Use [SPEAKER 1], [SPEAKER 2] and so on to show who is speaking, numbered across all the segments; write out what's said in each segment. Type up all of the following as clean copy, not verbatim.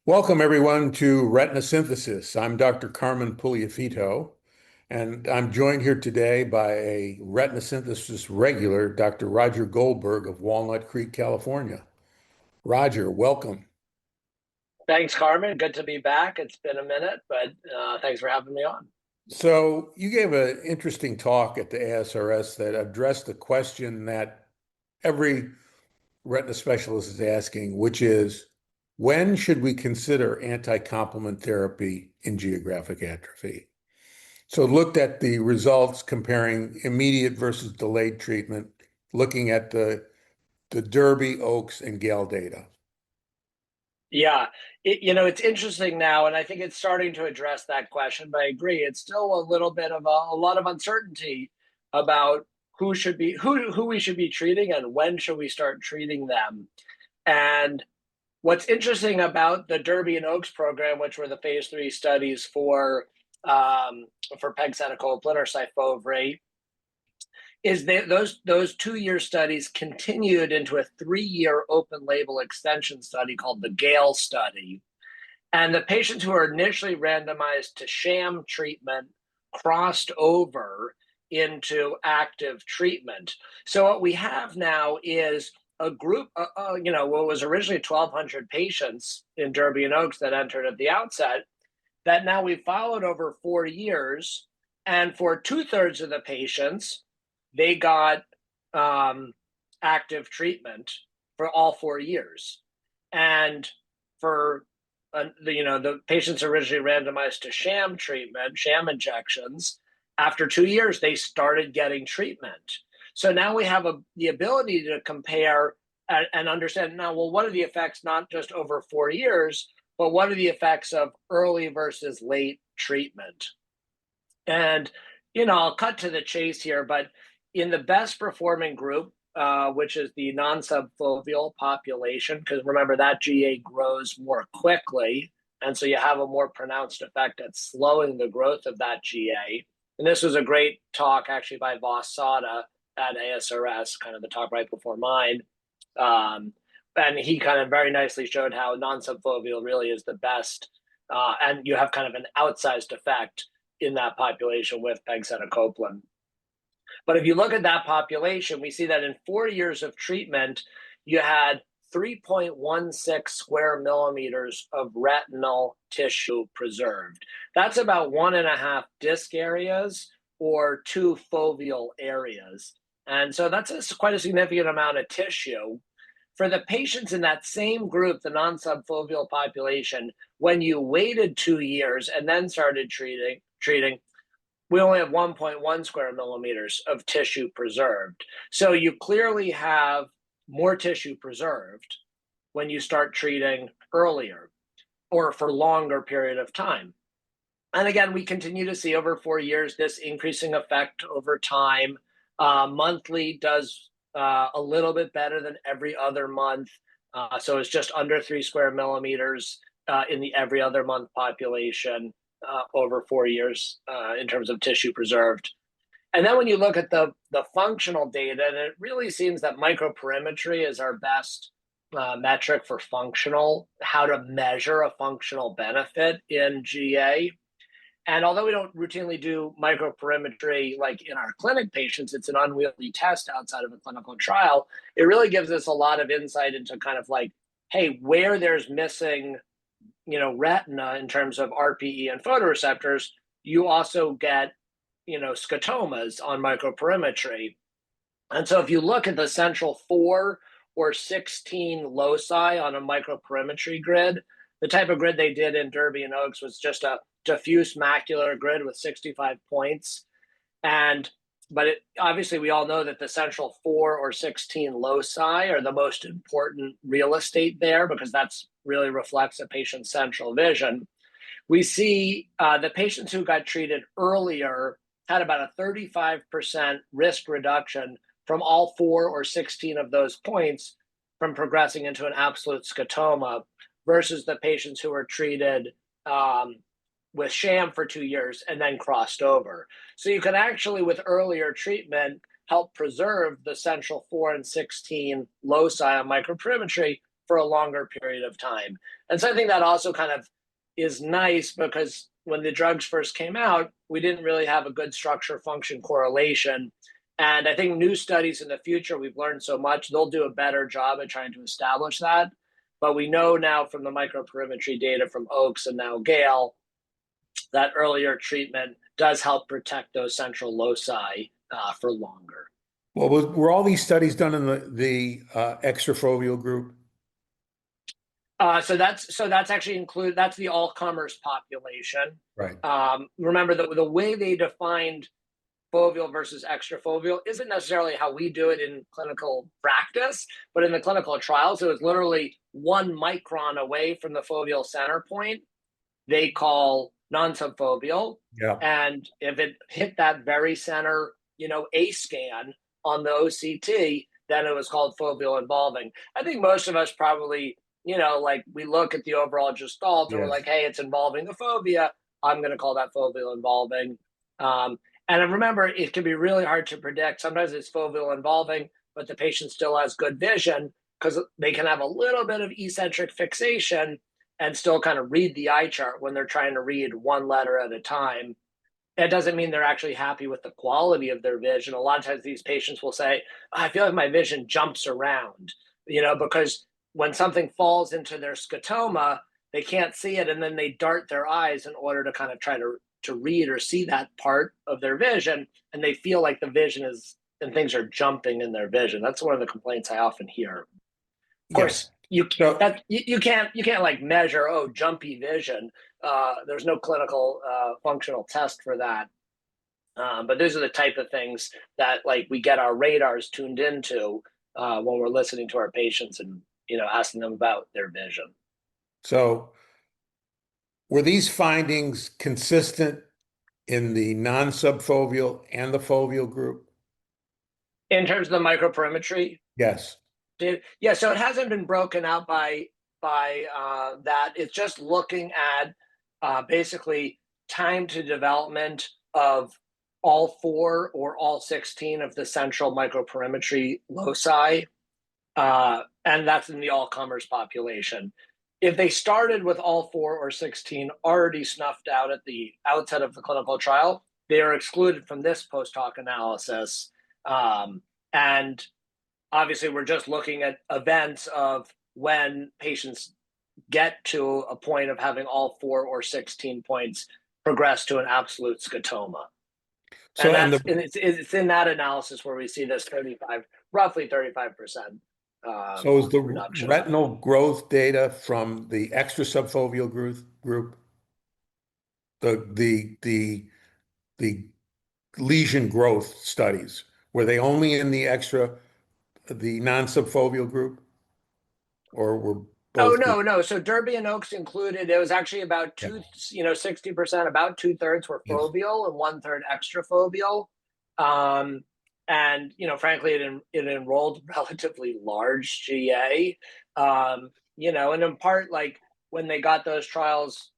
[SPEAKER 1] Welcome, everyone, to Retina Synthesis. I'm Dr. Carmen Pugliafito, and I'm joined here today by a Retina Synthesis regular, Dr. Roger Goldberg of Walnut Creek, California. Roger, welcome.
[SPEAKER 2] Thanks, Carmen. Good to be back. It's been a minute, but thanks for having me on.
[SPEAKER 1] So, you gave an interesting talk at the ASRS that addressed the question that every retina specialist is asking, which is, when should we consider anti-complement therapy in geographic atrophy? So looked at the results comparing immediate versus delayed treatment, looking at the Derby, Oaks, and GALE data.
[SPEAKER 2] Yeah, it's interesting now, and I think it's starting to address that question. But I agree, it's still a little bit of a lot of uncertainty about who we should be treating and when should we start treating them. And what's interesting about the Derby and Oaks program, which were the phase 3 studies for pegcetacoplan or Syfovre, is that those 2-year studies continued into a 3-year open label extension study called the GALE study. And the patients who were initially randomized to sham treatment crossed over into active treatment. So what we have now is a group, what was originally 1,200 patients in Derby and Oaks that entered at the outset, that now we've followed over 4 years. And for 2/3 of the patients, they got active treatment for all 4 years. And for the patients originally randomized to sham treatment, sham injections, after 2 years, they started getting treatment. So now we have the ability to compare and understand now, well, what are the effects not just over 4 years, but what are the effects of early versus late treatment? And, I'll cut to the chase here, but in the best performing group, which is the non-subfoveal population, because remember that GA grows more quickly, and so you have a more pronounced effect at slowing the growth of that GA. And this was a great talk actually by Voss Sada at ASRS, kind of the talk right before mine. And he kind of very nicely showed how non-subfoveal really is the best, and you have kind of an outsized effect in that population with pegcetacoplan. But if you look at that population, we see that in 4 years of treatment, you had 3.16 square millimeters of retinal tissue preserved. That's about 1.5 disc areas or 2 foveal areas. And so that's quite a significant amount of tissue. For the patients in that same group, the non-subfoveal population, when you waited 2 years and then started treating, we only have 1.1 square millimeters of tissue preserved. So you clearly have more tissue preserved when you start treating earlier or for longer period of time. And again, we continue to see over 4 years this increasing effect over time. Monthly does a little bit better than every other month. So it's just under 3 square millimeters in the every other month population. Over 4 years in terms of tissue preserved. And then when you look at the functional data, and it really seems that microperimetry is our best metric for how to measure a functional benefit in GA. And although we don't routinely do microperimetry like in our clinic patients, it's an unwieldy test outside of a clinical trial. It really gives us a lot of insight into kind of like, hey, where there's missing retina in terms of RPE and photoreceptors, you also get, scotomas on microperimetry. And so if you look at the central 4 or 16 loci on a microperimetry grid, the type of grid they did in Derby and Oaks was just a diffuse macular grid with 65 points. But obviously, we all know that the central 4 or 16 loci are the most important real estate there because that's really reflects a patient's central vision. We see the patients who got treated earlier had about a 35% risk reduction from all 4 or 16 of those points from progressing into an absolute scotoma versus the patients who were treated with sham for 2 years and then crossed over. So you can actually, with earlier treatment, help preserve the central 4 and 16 loci on microperimetry for a longer period of time. And so I think that also kind of is nice because when the drugs first came out, we didn't really have a good structure function correlation. And I think new studies in the future, we've learned so much, they'll do a better job at trying to establish that. But we know now from the microperimetry data from Oaks and now GALE that earlier treatment does help protect those central loci for longer.
[SPEAKER 1] Well, were all these studies done in the extrafoveal group?
[SPEAKER 2] So that's actually that's the all comers population.
[SPEAKER 1] Right.
[SPEAKER 2] Remember the way they defined foveal versus extrafoveal isn't necessarily how we do it in clinical practice, but in the clinical trials, it was literally 1 micron away from the foveal center point. They call non-subfoveal.
[SPEAKER 1] Yeah.
[SPEAKER 2] And if it hit that very center, A scan on the OCT, then it was called foveal involving. I think most of us probably, like we look at the overall gestalt and we're like, hey, it's involving the fovea. I'm going to call that foveal involving. And remember, it can be really hard to predict. Sometimes it's foveal involving, but the patient still has good vision because they can have a little bit of eccentric fixation and still kind of read the eye chart when they're trying to read one letter at a time. That doesn't mean they're actually happy with the quality of their vision. A lot of times these patients will say, I feel like my vision jumps around, because when something falls into their scotoma, they can't see it, and then they dart their eyes in order to kind of try to read or see that part of their vision, and they feel like the vision is, and things are jumping in their vision. That's one of the complaints I often hear. Of course, you can't like measure, jumpy vision. There's no clinical functional test for that. But those are the type of things that like we get our radars tuned into when we're listening to our patients and asking them about their vision.
[SPEAKER 1] So were these findings consistent in the non-subfoveal and the foveal group?
[SPEAKER 2] In terms of the microperimetry?
[SPEAKER 1] Yes.
[SPEAKER 2] Yeah, so it hasn't been broken out by that. It's just looking at basically time to development of all 4 or all 16 of the central microperimetry loci, and that's in the all-comers population. If they started with all 4 or 16 already snuffed out at the outset of the clinical trial, they are excluded from this post-hoc analysis. And obviously, we're just looking at events of when patients get to a point of having all 4 or 16 points progress to an absolute scotoma. So it's in that analysis where we see this roughly 35%.
[SPEAKER 1] So is the
[SPEAKER 2] reduction.
[SPEAKER 1] retinal growth data from the extra subfoveal group, the lesion growth studies, were they only in the non-subfoveal group, or were both?
[SPEAKER 2] No. So Derby and Oaks included, it was actually about 60%, about 2/3 were foveal and 1/3 extrafoveal. And frankly, it enrolled relatively large GA. And in part, like when they got those trials,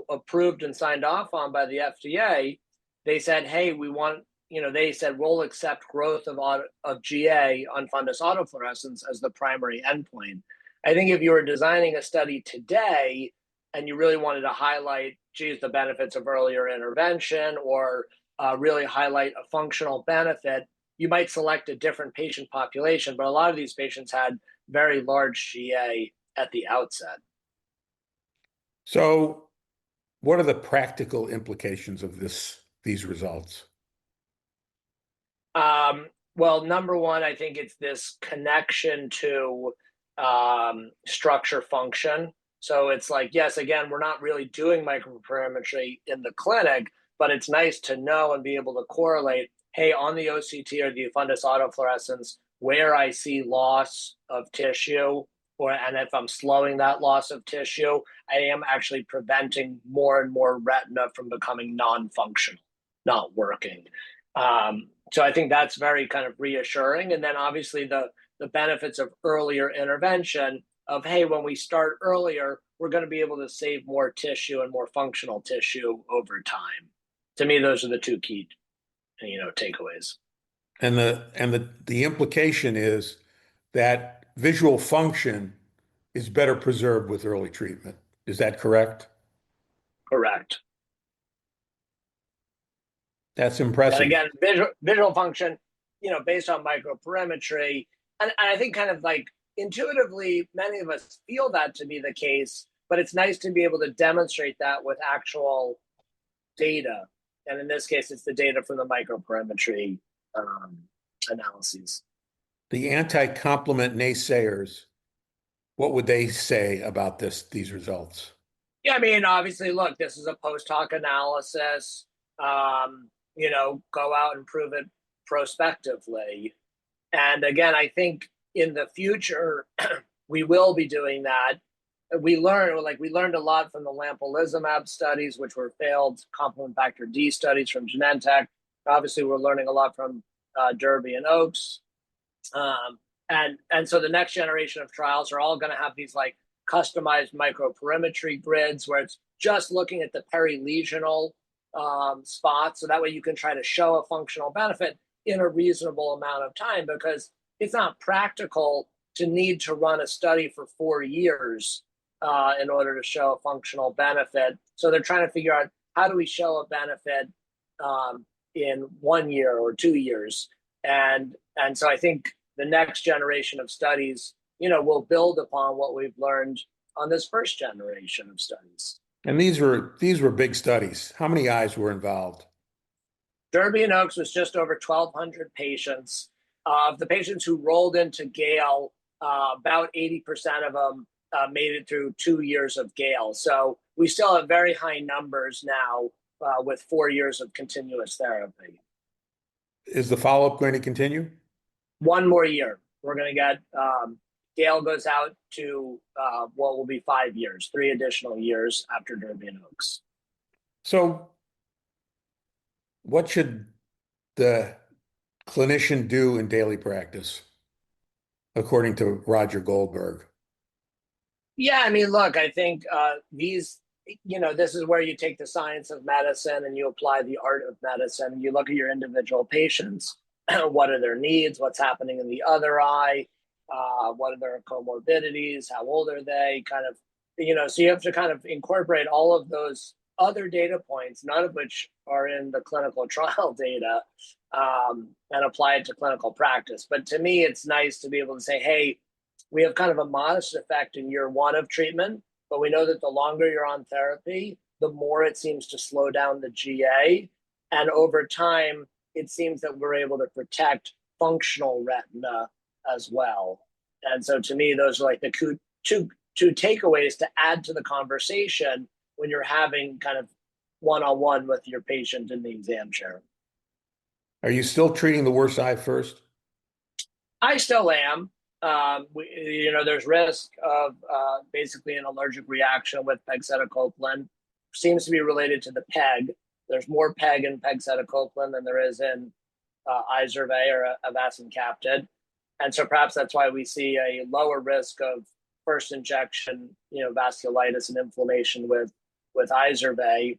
[SPEAKER 2] approved and signed off on by the FDA, they said, hey, we want, they said we'll accept growth of GA on fundus autofluorescence as the primary endpoint. I think if you were designing a study today and you really wanted to highlight, the benefits of earlier intervention or really highlight a functional benefit, you might select a different patient population. But a lot of these patients had very large GA at the outset.
[SPEAKER 1] So what are the practical implications of these results?
[SPEAKER 2] Well, number one, I think it's this connection to structure function. So it's like, yes, again, we're not really doing microperimetry in the clinic, but it's nice to know and be able to correlate, hey, on the OCT or the fundus autofluorescence, where I see loss of tissue, and if I'm slowing that loss of tissue, I am actually preventing more and more retina from becoming non-functional, not working. So I think that's very kind of reassuring. And then obviously the benefits of earlier intervention of, hey, when we start earlier, we're going to be able to save more tissue and more functional tissue over time. To me, those are the two key, takeaways.
[SPEAKER 1] And the implication is that visual function is better preserved with early treatment. Is that correct?
[SPEAKER 2] Correct.
[SPEAKER 1] That's
[SPEAKER 2] And
[SPEAKER 1] impressive.
[SPEAKER 2] again, visual function, based on microperimetry, and I think kind of like intuitively, many of us feel that to be the case, but it's nice to be able to demonstrate that with actual data. And in this case, it's the data from the microperimetry analyses.
[SPEAKER 1] The anti-complement naysayers, what would they say about these results?
[SPEAKER 2] Yeah, I mean, obviously, look, this is a post hoc analysis. Go out and prove it prospectively. And again, I think in the future, we will be doing that. We learned a lot from the lampalizumab studies, which were failed complement factor D studies from Genentech. Obviously, we're learning a lot from Derby and Oaks. And so the next generation of trials are all going to have these like customized microperimetry grids where it's just looking at the perilesional spots. So that way you can try to show a functional benefit in a reasonable amount of time, because it's not practical to need to run a study for 4 years in order to show a functional benefit. So they're trying to figure out, how do we show a benefit in 1 year or 2 years? And so I think the next generation of studies, will build upon what we've learned on this first generation of studies.
[SPEAKER 1] And these were big studies. How many eyes were involved?
[SPEAKER 2] Derby and Oaks was just over 1,200 patients. Of the patients who rolled into GALE, about 80% of them made it through 2 years of GALE. So we still have very high numbers now with 4 years of continuous therapy.
[SPEAKER 1] Is the follow-up going to continue?
[SPEAKER 2] 1 more year. We're going to get GALE goes out to what will be 5 years, 3 additional years after Derby and Oaks.
[SPEAKER 1] So what should the clinician do in daily practice, according to Roger Goldberg?
[SPEAKER 2] Yeah, I mean, look, I think this is where you take the science of medicine and you apply the art of medicine. You look at your individual patients. What are their needs? What's happening in the other eye? What are their comorbidities? How old are they? So you have to kind of incorporate all of those other data points, none of which are in the clinical trial data, and apply it to clinical practice. But to me, it's nice to be able to say, hey, we have kind of a modest effect in year 1 of treatment, but we know that the longer you're on therapy, the more it seems to slow down the GA. And over time, it seems that we're able to protect functional retina as well. And so to me, those are like the two takeaways to add to the conversation when you're having kind of one-on-one with your patient in the exam chair.
[SPEAKER 1] Are you still treating the worst eye first?
[SPEAKER 2] I still am. There's risk of basically an allergic reaction with pegcetacoplan. Seems to be related to the PEG. There's more PEG in pegcetacoplan than there is in Izervay or avacincaptad. And so perhaps that's why we see a lower risk of first injection, vasculitis and inflammation with Izervay.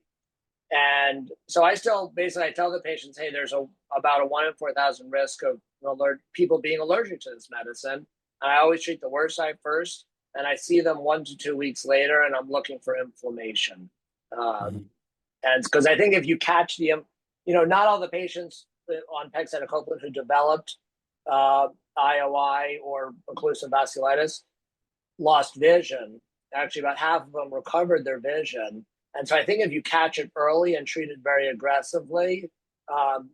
[SPEAKER 2] And so I tell the patients, hey, there's about a 1 in 4,000 risk of people being allergic to this medicine. And I always treat the worst eye first, and I see them 1 to 2 weeks later, and I'm looking for inflammation. And because I think if you catch not all the patients on pegcetacoplan who developed IOI or occlusive vasculitis lost vision. Actually, about half of them recovered their vision. And so I think if you catch it early and treat it very aggressively,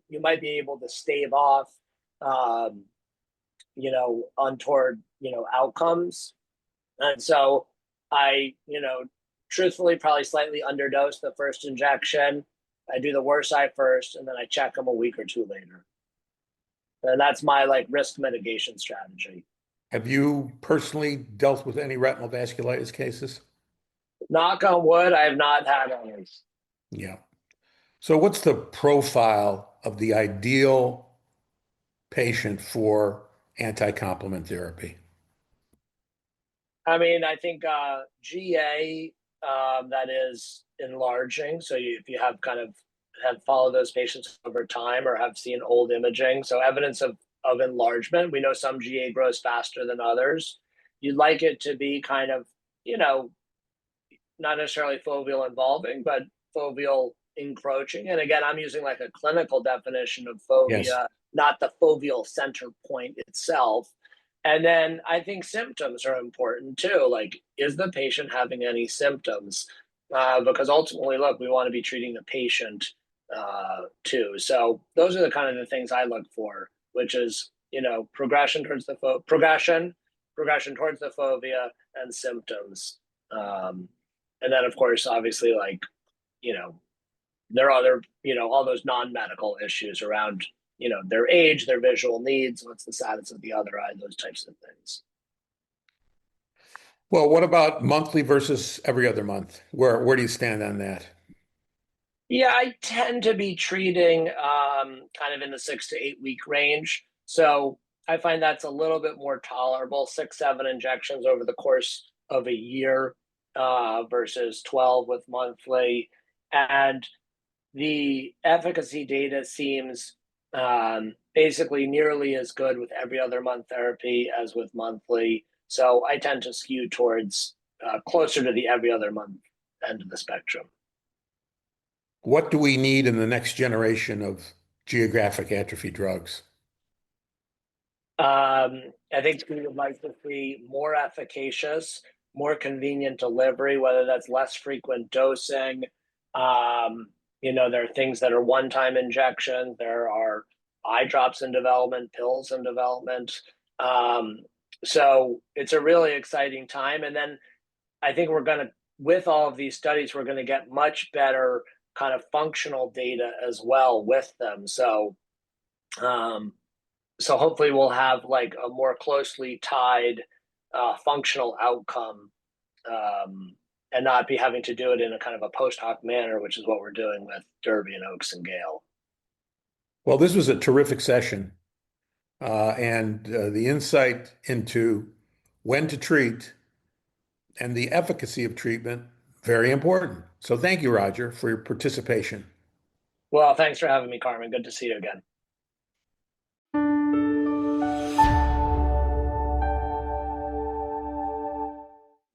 [SPEAKER 2] you might be able to stave off, untoward, outcomes. And so I, truthfully, probably slightly underdose the first injection. I do the worst eye first, and then I check them a week or 2 later. And that's my risk mitigation strategy.
[SPEAKER 1] Have you personally dealt with any retinal vasculitis cases?
[SPEAKER 2] Knock on wood, I have not had any.
[SPEAKER 1] Yeah. So what's the profile of the ideal patient for anti-complement therapy?
[SPEAKER 2] I mean, I think GA that is enlarging. So if you have followed those patients over time or have seen old imaging, so evidence of enlargement. We know some GA grows faster than others. you'd like it to be kind of, you know, not necessarily foveal involving, but foveal encroaching. And again, I'm using like a clinical definition of
[SPEAKER 1] Yes.
[SPEAKER 2] fovea, not the foveal center point itself. And then I think symptoms are important too. Like, is the patient having any symptoms? Because ultimately, look, we want to be treating the patient too. So those are the kind of the things I look for, which is, you know, progression towards the progression towards the fovea, and symptoms. And then, of course, obviously, like, you know, there are other, you know, all those non-medical issues around, you know, their age, their visual needs, what's the status of the other eye, those types of things.
[SPEAKER 1] Well, what about monthly versus every other month? Where do you stand on that?
[SPEAKER 2] Yeah, I tend to be treating kind of in the 6 to 8 week range. So I find that's a little bit more tolerable, 6, 7 injections over the course of a year versus 12 with monthly. And the efficacy data seems basically nearly as good with every other month therapy as with monthly. So I tend to skew towards closer to the every other month end of the spectrum.
[SPEAKER 1] What do we need in the next generation of geographic atrophy drugs?
[SPEAKER 2] I think we would like to see more efficacious, more convenient delivery, whether that's less frequent dosing. You know, there are things that are one-time injections. There are eye drops in development, pills in development. Um, so it's a really exciting time. And then I think with all of these studies, we're going to get much better kind of functional data as well with them. Um, so hopefully we'll have like a more closely tied functional outcome, and not be having to do it in a kind of a post hoc manner, which is what we're doing with Derby and Oaks and Gale.
[SPEAKER 1] Well, this was a terrific session, and the insight into when to treat and the efficacy of treatment, very important. So thank you, Roger, for your participation.
[SPEAKER 2] Well, thanks for having me, Carmen. Good to see you again.